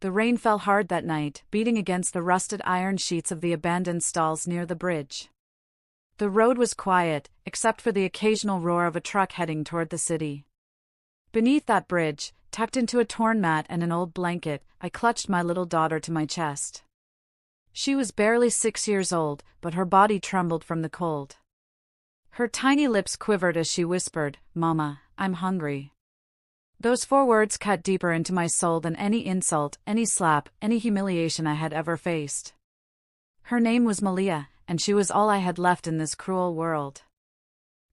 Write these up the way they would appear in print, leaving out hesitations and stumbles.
The rain fell hard that night, beating against the rusted iron sheets of the abandoned stalls near the bridge. The road was quiet, except for the occasional roar of a truck heading toward the city. Beneath that bridge, tucked into a torn mat and an old blanket, I clutched my little daughter to my chest. She was barely 6 years old, but her body trembled from the cold. Her tiny lips quivered as she whispered, "Mama, I'm hungry." Those 4 words cut deeper into my soul than any insult, any slap, any humiliation I had ever faced. Her name was Malia, and she was all I had left in this cruel world.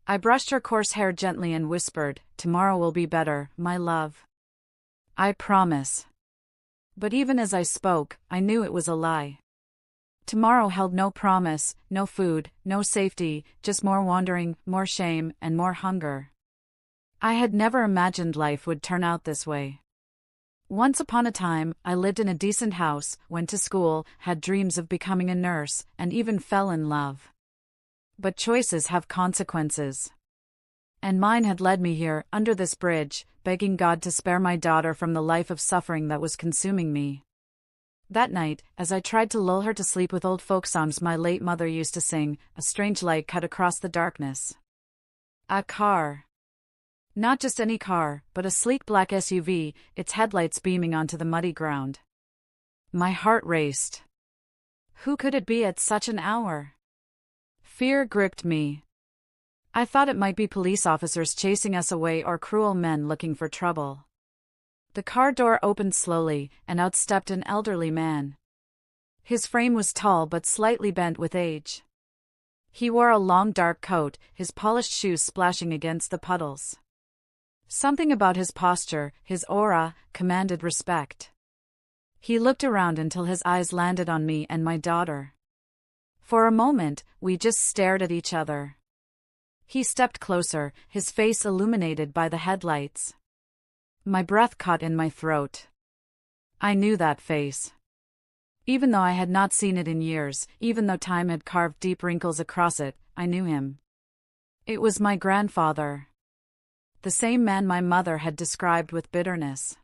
I brushed her coarse hair gently and whispered, "Tomorrow will be better, my love. I promise." But even as I spoke, I knew it was a lie. Tomorrow held no promise, no food, no safety, just more wandering, more shame, and more hunger. I had never imagined life would turn out this way. Once upon a time, I lived in a decent house, went to school, had dreams of becoming a nurse, and even fell in love. But choices have consequences. And mine had led me here, under this bridge, begging God to spare my daughter from the life of suffering that was consuming me. That night, as I tried to lull her to sleep with old folk songs my late mother used to sing, a strange light cut across the darkness. A car. Not just any car, but a sleek black SUV, its headlights beaming onto the muddy ground. My heart raced. Who could it be at such an hour? Fear gripped me. I thought it might be police officers chasing us away or cruel men looking for trouble. The car door opened slowly, and out stepped an elderly man. His frame was tall but slightly bent with age. He wore a long dark coat, his polished shoes splashing against the puddles. Something about his posture, his aura, commanded respect. He looked around until his eyes landed on me and my daughter. For a moment, we just stared at each other. He stepped closer, his face illuminated by the headlights. My breath caught in my throat. I knew that face. Even though I had not seen it in years, even though time had carved deep wrinkles across it, I knew him. It was my grandfather. The same man my mother had described with bitterness.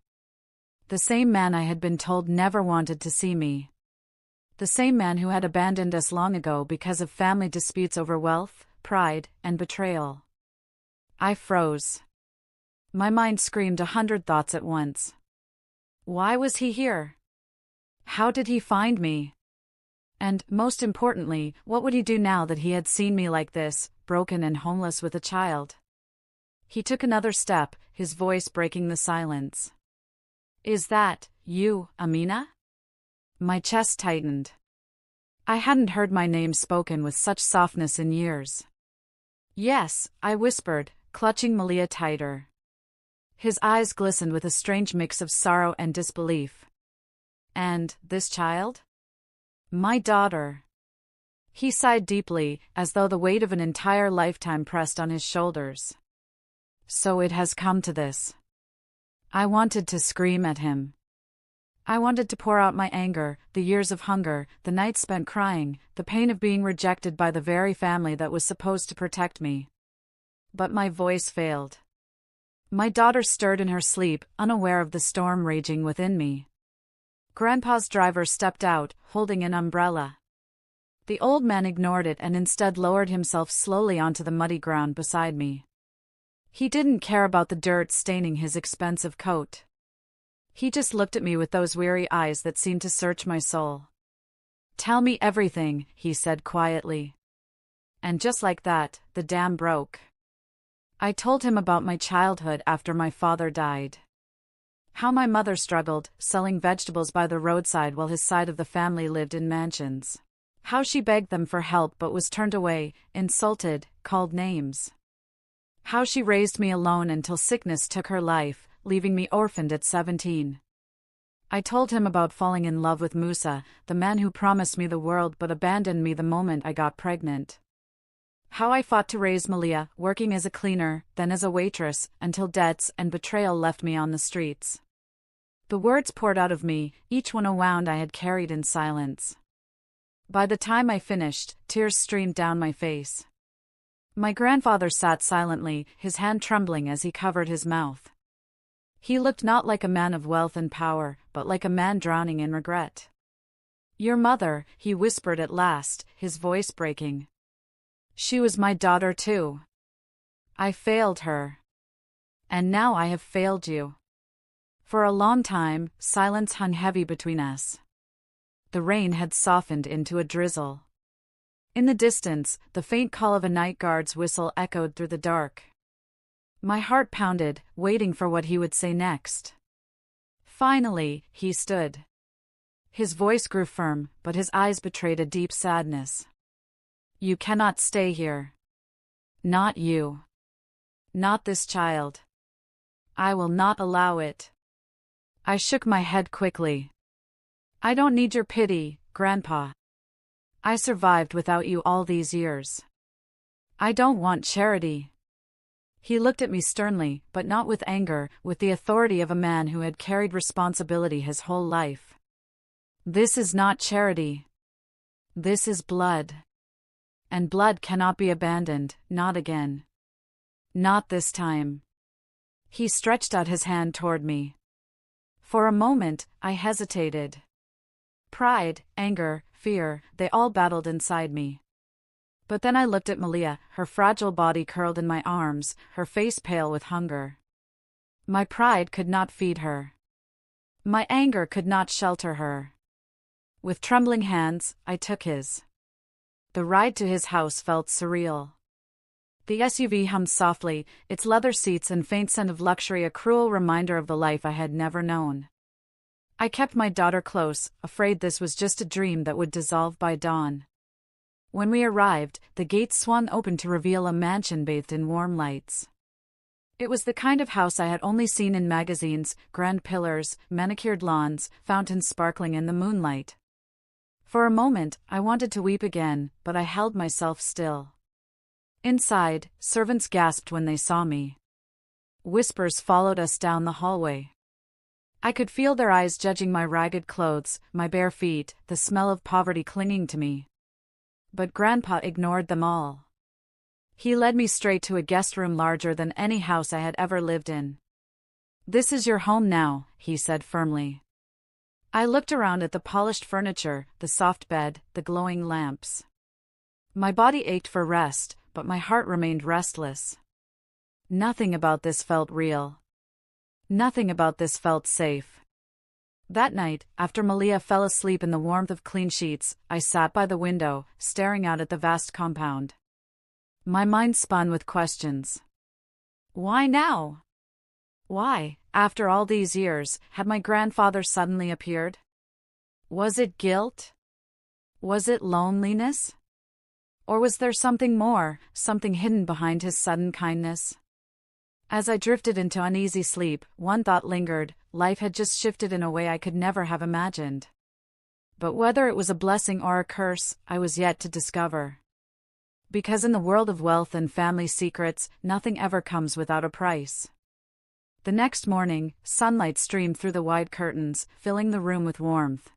The same man I had been told never wanted to see me. The same man who had abandoned us long ago because of family disputes over wealth, pride, and betrayal. I froze. My mind screamed 100 thoughts at once. Why was he here? How did he find me? And, most importantly, what would he do now that he had seen me like this, broken and homeless with a child? He took another step, his voice breaking the silence. "Is that you, Amina?" My chest tightened. I hadn't heard my name spoken with such softness in years. "Yes," I whispered, clutching Malia tighter. His eyes glistened with a strange mix of sorrow and disbelief. "And this child?" "My daughter." He sighed deeply, as though the weight of an entire lifetime pressed on his shoulders. "So it has come to this." I wanted to scream at him. I wanted to pour out my anger, the years of hunger, the nights spent crying, the pain of being rejected by the very family that was supposed to protect me. But my voice failed. My daughter stirred in her sleep, unaware of the storm raging within me. Grandpa's driver stepped out, holding an umbrella. The old man ignored it and instead lowered himself slowly onto the muddy ground beside me. He didn't care about the dirt staining his expensive coat. He just looked at me with those weary eyes that seemed to search my soul. "Tell me everything," he said quietly. And just like that, the dam broke. I told him about my childhood after my father died. How my mother struggled, selling vegetables by the roadside while his side of the family lived in mansions. How she begged them for help but was turned away, insulted, called names. How she raised me alone until sickness took her life, leaving me orphaned at 17. I told him about falling in love with Musa, the man who promised me the world but abandoned me the moment I got pregnant. How I fought to raise Malia, working as a cleaner, then as a waitress, until debts and betrayal left me on the streets. The words poured out of me, each one a wound I had carried in silence. By the time I finished, tears streamed down my face. My grandfather sat silently, his hand trembling as he covered his mouth. He looked not like a man of wealth and power, but like a man drowning in regret. Your mother, he whispered at last, his voice breaking. She was my daughter too. I failed her. And now I have failed you. For a long time, silence hung heavy between us. The rain had softened into a drizzle. In the distance, the faint call of a night guard's whistle echoed through the dark. My heart pounded, waiting for what he would say next. Finally, he stood. His voice grew firm, but his eyes betrayed a deep sadness. You cannot stay here. Not you. Not this child. I will not allow it. I shook my head quickly. I don't need your pity, Grandpa. I survived without you all these years. I don't want charity. He looked at me sternly, but not with anger, with the authority of a man who had carried responsibility his whole life. This is not charity. This is blood. And blood cannot be abandoned, not again. Not this time. He stretched out his hand toward me. For a moment, I hesitated. Pride, anger, fear, they all battled inside me. But then I looked at Malia, her fragile body curled in my arms, her face pale with hunger. My pride could not feed her. My anger could not shelter her. With trembling hands, I took his. The ride to his house felt surreal. The SUV hummed softly, its leather seats and faint scent of luxury a cruel reminder of the life I had never known. I kept my daughter close, afraid this was just a dream that would dissolve by dawn. When we arrived, the gates swung open to reveal a mansion bathed in warm lights. It was the kind of house I had only seen in magazines, grand pillars, manicured lawns, fountains sparkling in the moonlight. For a moment, I wanted to weep again, but I held myself still. Inside, servants gasped when they saw me. Whispers followed us down the hallway. I could feel their eyes judging my ragged clothes, my bare feet, the smell of poverty clinging to me. But Grandpa ignored them all. He led me straight to a guest room larger than any house I had ever lived in. This is your home now, he said firmly. I looked around at the polished furniture, the soft bed, the glowing lamps. My body ached for rest, but my heart remained restless. Nothing about this felt real. Nothing about this felt safe. That night, after Malia fell asleep in the warmth of clean sheets, I sat by the window, staring out at the vast compound. My mind spun with questions. Why now? Why, after all these years, had my grandfather suddenly appeared? Was it guilt? Was it loneliness? Or was there something more, something hidden behind his sudden kindness? As I drifted into uneasy sleep, one thought lingered: life had just shifted in a way I could never have imagined. But whether it was a blessing or a curse, I was yet to discover. Because in the world of wealth and family secrets, nothing ever comes without a price. The next morning, sunlight streamed through the wide curtains, filling the room with warmth.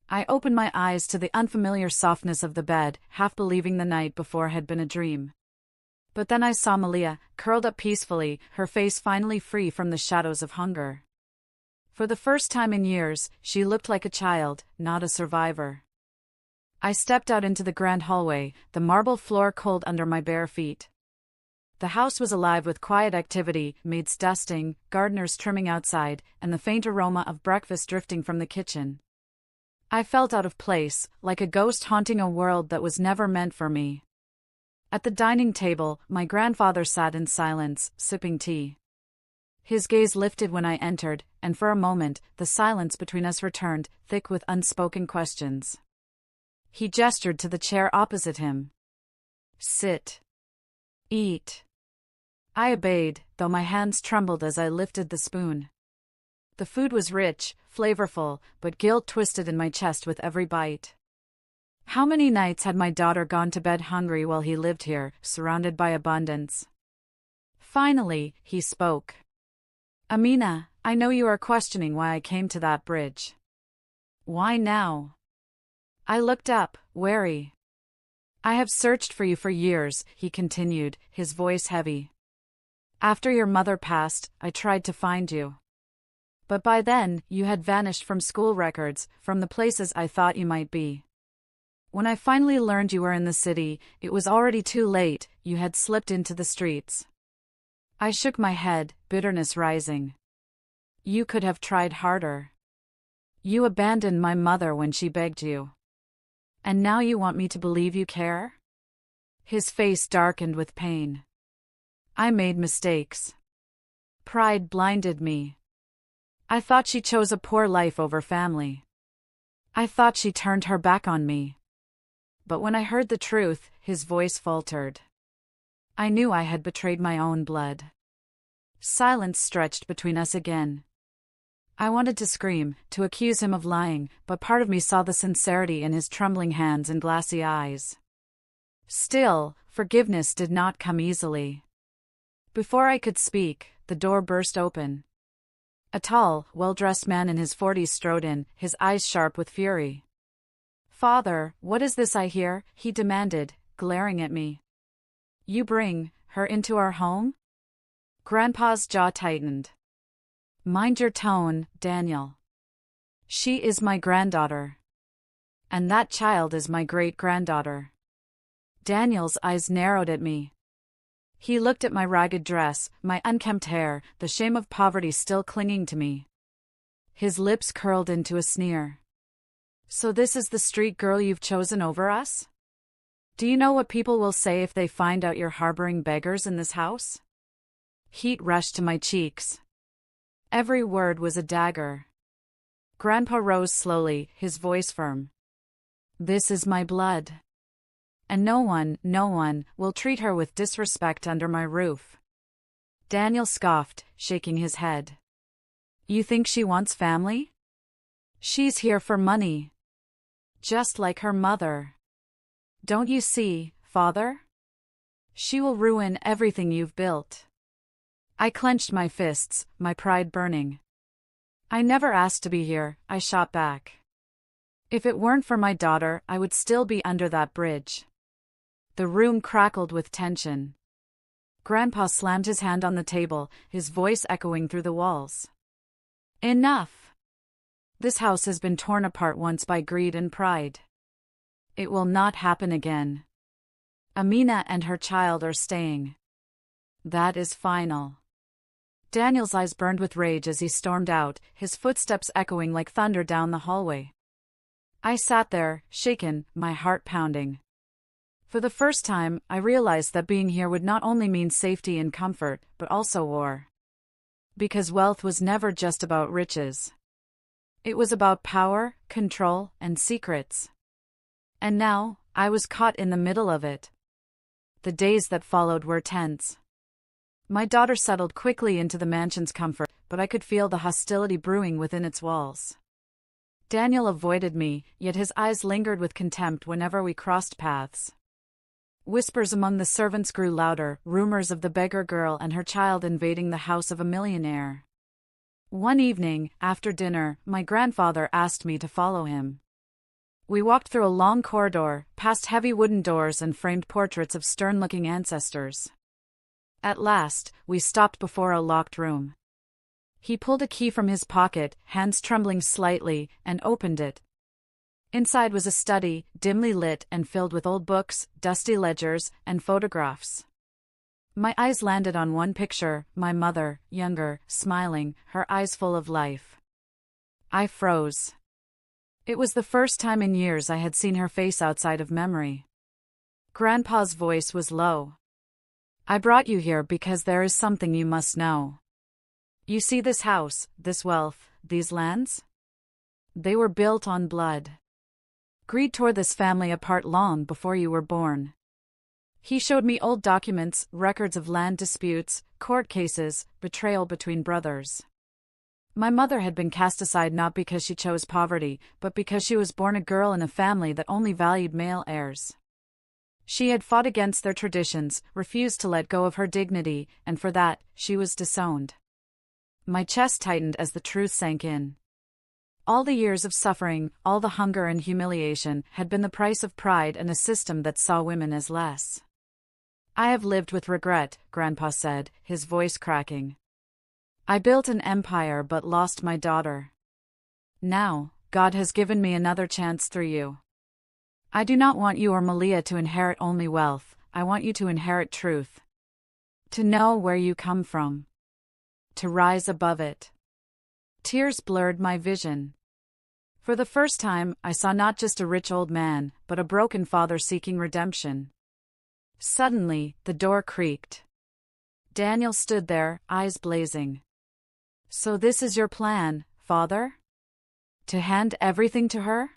I opened my eyes to the unfamiliar softness of the bed, half believing the night before had been a dream. But then I saw Malia, curled up peacefully, her face finally free from the shadows of hunger. For the first time in years, she looked like a child, not a survivor. I stepped out into the grand hallway, the marble floor cold under my bare feet. The house was alive with quiet activity, maids dusting, gardeners trimming outside, and the faint aroma of breakfast drifting from the kitchen. I felt out of place, like a ghost haunting a world that was never meant for me. At the dining table, my grandfather sat in silence, sipping tea. His gaze lifted when I entered, and for a moment, the silence between us returned, thick with unspoken questions. He gestured to the chair opposite him. Sit. Eat. I obeyed, though my hands trembled as I lifted the spoon. The food was rich, flavorful, but guilt twisted in my chest with every bite. How many nights had my daughter gone to bed hungry while he lived here, surrounded by abundance? Finally, he spoke. Amina, I know you are questioning why I came to that bridge. Why now? I looked up, wary. I have searched for you for years, he continued, his voice heavy. After your mother passed, I tried to find you. But by then, you had vanished from school records, from the places I thought you might be. When I finally learned you were in the city, it was already too late, you had slipped into the streets. I shook my head, bitterness rising. You could have tried harder. You abandoned my mother when she begged you. And now you want me to believe you care? His face darkened with pain. I made mistakes. Pride blinded me. I thought she chose a poor life over family. I thought she turned her back on me. But when I heard the truth, his voice faltered. I knew I had betrayed my own blood. Silence stretched between us again. I wanted to scream, to accuse him of lying, but part of me saw the sincerity in his trembling hands and glassy eyes. Still, forgiveness did not come easily. Before I could speak, the door burst open. A tall, well-dressed man in his 40s strode in, his eyes sharp with fury. "Father, what is this I hear?" he demanded, glaring at me. "You bring her into our home?" Grandpa's jaw tightened. "Mind your tone, Daniel. She is my granddaughter. And that child is my great-granddaughter." Daniel's eyes narrowed at me. He looked at my ragged dress, my unkempt hair, the shame of poverty still clinging to me. His lips curled into a sneer. "So this is the street girl you've chosen over us? Do you know what people will say if they find out you're harboring beggars in this house?" Heat rushed to my cheeks. Every word was a dagger. Grandpa rose slowly, his voice firm. "This is my blood. And no one, will treat her with disrespect under my roof." Daniel scoffed, shaking his head. "You think she wants family? She's here for money. Just like her mother. Don't you see, Father? She will ruin everything you've built." I clenched my fists, my pride burning. "I never asked to be here," I shot back. "If it weren't for my daughter, I would still be under that bridge." The room crackled with tension. Grandpa slammed his hand on the table, his voice echoing through the walls. "Enough! This house has been torn apart once by greed and pride. It will not happen again. Amina and her child are staying. That is final." Daniel's eyes burned with rage as he stormed out, his footsteps echoing like thunder down the hallway. I sat there, shaken, my heart pounding. For the first time, I realized that being here would not only mean safety and comfort, but also war. Because wealth was never just about riches. It was about power, control, and secrets. And now, I was caught in the middle of it. The days that followed were tense. My daughter settled quickly into the mansion's comfort, but I could feel the hostility brewing within its walls. Daniel avoided me, yet his eyes lingered with contempt whenever we crossed paths. Whispers among the servants grew louder, rumors of the beggar girl and her child invading the house of a millionaire. One evening, after dinner, my grandfather asked me to follow him. We walked through a long corridor, past heavy wooden doors and framed portraits of stern-looking ancestors. At last, we stopped before a locked room. He pulled a key from his pocket, hands trembling slightly, and opened it. Inside was a study, dimly lit and filled with old books, dusty ledgers, and photographs. My eyes landed on one picture, my mother, younger, smiling, her eyes full of life. I froze. It was the first time in years I had seen her face outside of memory. Grandpa's voice was low. "I brought you here because there is something you must know. You see this house, this wealth, these lands? They were built on blood. Greed tore this family apart long before you were born." He showed me old documents, records of land disputes, court cases, betrayal between brothers. My mother had been cast aside not because she chose poverty, but because she was born a girl in a family that only valued male heirs. She had fought against their traditions, refused to let go of her dignity, and for that, she was disowned. My chest tightened as the truth sank in. All the years of suffering, all the hunger and humiliation, had been the price of pride and a system that saw women as less. I have lived with regret, Grandpa said, his voice cracking. I built an empire but lost my daughter. Now, God has given me another chance through you. I do not want you or Malia to inherit only wealth, I want you to inherit truth. To know where you come from. To rise above it. Tears blurred my vision. For the first time, I saw not just a rich old man, but a broken father seeking redemption. Suddenly, the door creaked. Daniel stood there, eyes blazing. So this is your plan, Father? To hand everything to her?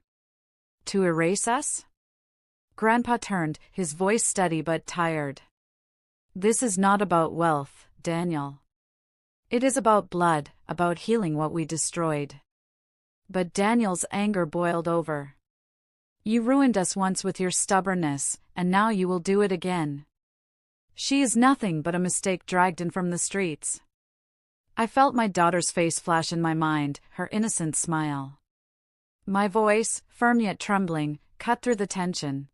To erase us? Grandpa turned, his voice steady but tired. This is not about wealth, Daniel. It is about blood, about healing what we destroyed. But Daniel's anger boiled over. You ruined us once with your stubbornness, and now you will do it again. She is nothing but a mistake dragged in from the streets. I felt my daughter's face flash in my mind, her innocent smile. My voice, firm yet trembling, cut through the tension.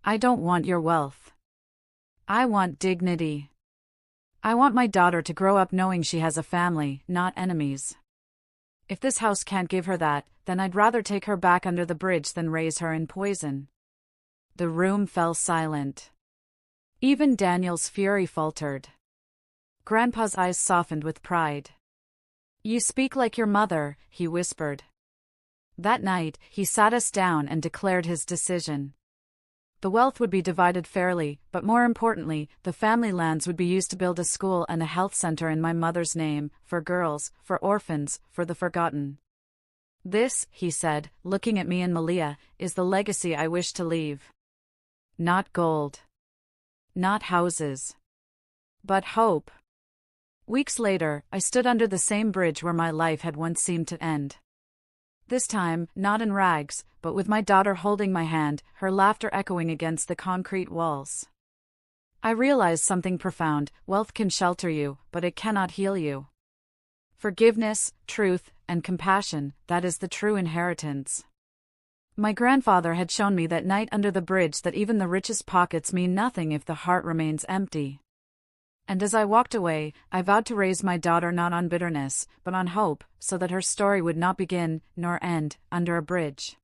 I don't want your wealth. I want dignity. I want my daughter to grow up knowing she has a family, not enemies. If this house can't give her that, then I'd rather take her back under the bridge than raise her in poison. The room fell silent. Even Daniel's fury faltered. Grandpa's eyes softened with pride. You speak like your mother, he whispered. That night, he sat us down and declared his decision. The wealth would be divided fairly, but more importantly, the family lands would be used to build a school and a health center in my mother's name, for girls, for orphans, for the forgotten. This, he said, looking at me and Malia, is the legacy I wish to leave. Not gold. Not houses. But hope. Weeks later, I stood under the same bridge where my life had once seemed to end. This time, not in rags, but with my daughter holding my hand, her laughter echoing against the concrete walls. I realized something profound: wealth can shelter you, but it cannot heal you. Forgiveness, truth, and compassion, that is the true inheritance. My grandfather had shown me that night under the bridge that even the richest pockets mean nothing if the heart remains empty. And as I walked away, I vowed to raise my daughter not on bitterness, but on hope, so that her story would not begin, nor end, under a bridge.